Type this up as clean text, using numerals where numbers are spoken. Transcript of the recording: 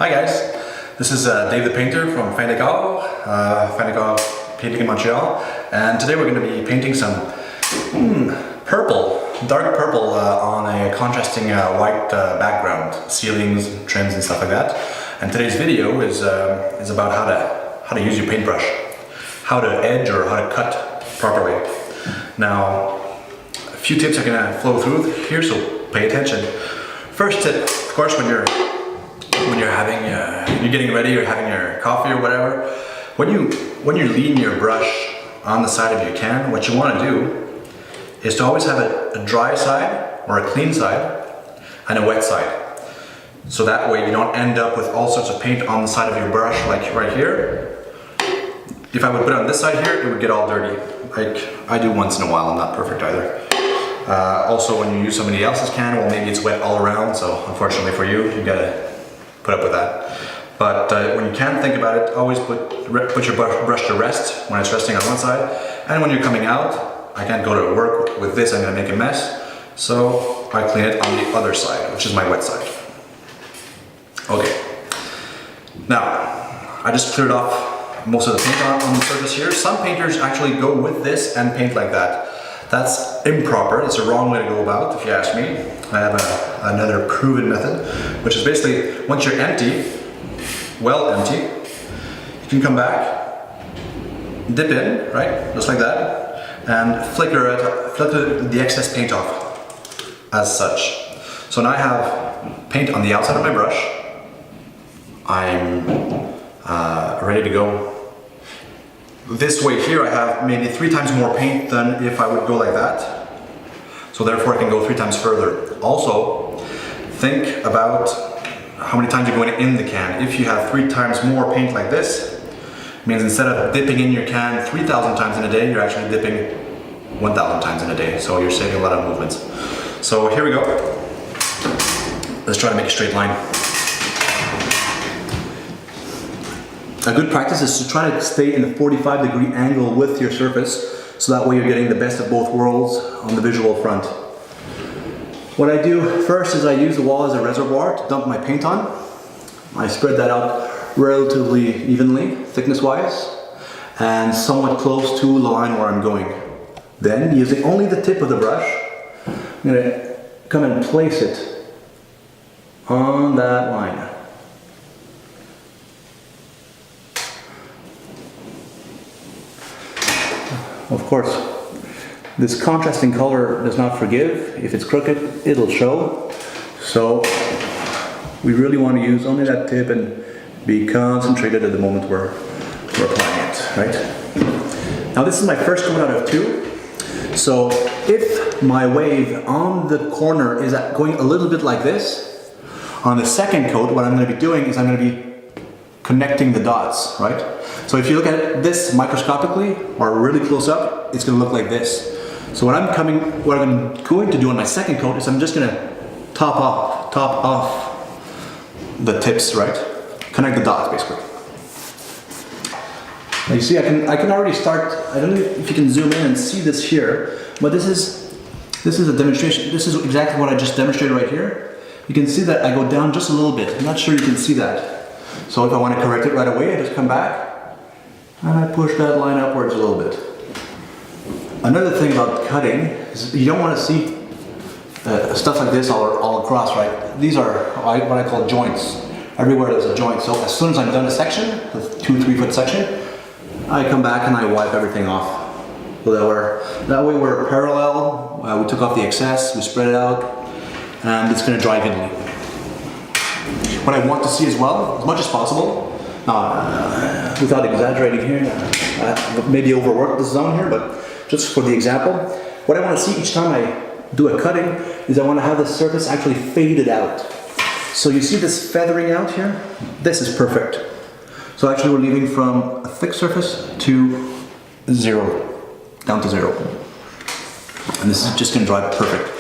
Hi guys, this is Dave the Painter from Fin Décor, Painting in Montreal, and today we're going to be painting some purple, dark purple on a contrasting white background, ceilings, trims and stuff like that. And today's video is about how to use your paintbrush, how to edge or how to cut properly. Now, a few tips are going to flow through here, so pay attention. First tip, of course, when you're getting ready or having your coffee or whatever, when you lean your brush on the side of your can, what you want to do is to always have a dry side or a clean side and a wet side. So that way you don't end up with all sorts of paint on the side of your brush, like right here. If I would put it on this side here, it would get all dirty. Like I do once in a while, I'm not perfect either. Also, when you use somebody else's can, well, maybe it's wet all around, so unfortunately for you, you gotta put up with that. But when you can think about it, always put your brush to rest when it's resting on one side. And when you're coming out, I can't go to work with this, I'm gonna make a mess. So I clean it on the other side, which is my wet side. Okay. Now, I just cleared off most of the paint on the surface here. Some painters actually go with this and paint like that. That's improper, it's a wrong way to go about, if you ask me. I have another proven method, which is basically, once you're empty, well empty, you can come back, dip in, right, just like that, and flicker the excess paint off, as such. So now I have paint on the outside of my brush. I'm ready to go. This way here I have maybe 3 times more paint than if I would go like that. So therefore I can go 3 times further. Also, think about how many times you're going in the can. If you have 3 times more paint like this, it means instead of dipping in your can 3,000 times in a day, you're actually dipping 1,000 times in a day. So you're saving a lot of movements. So here we go. Let's try to make a straight line. A good practice is to try to stay in a 45-degree angle with your surface, so that way you're getting the best of both worlds on the visual front. What I do first is I use the wall as a reservoir to dump my paint on. I spread that out relatively evenly, thickness-wise, and somewhat close to the line where I'm going. Then, using only the tip of the brush, I'm going to come and place it on that line. Of course, this contrasting color does not forgive. If it's crooked, it'll show. So we really want to use only that tip and be concentrated at the moment we're applying it, right? Now this is my first coat out of 2. So if my wave on the corner is going a little bit like this, on the second coat, what I'm going to be doing is I'm going to be connecting the dots, right? So if you look at this microscopically or really close up, it's going to look like this. So what I'm going to do on my second coat is I'm just going to top off the tips, right? Connect the dots, basically. Now you see, I can already start. I don't know if you can zoom in and see this here, but this is a demonstration. This is exactly what I just demonstrated right here. You can see that I go down just a little bit. I'm not sure you can see that. So if I want to correct it right away, I just come back and I push that line upwards a little bit. Another thing about cutting is you don't want to see stuff like this all across, right? These are what I call joints. Everywhere there's a joint. So as soon as I'm done a section, a 2-3 foot section, I come back and I wipe everything off. So that way we're parallel. We took off the excess, we spread it out, and it's going to dry evenly. What I want to see as well, as much as possible, without exaggerating here, maybe overwork the zone here, but just for the example, what I want to see each time I do a cutting is I want to have the surface actually faded out. So you see this feathering out here? This is perfect. So actually we're leaving from a thick surface to 0, down to 0. And this is just going to dry perfect.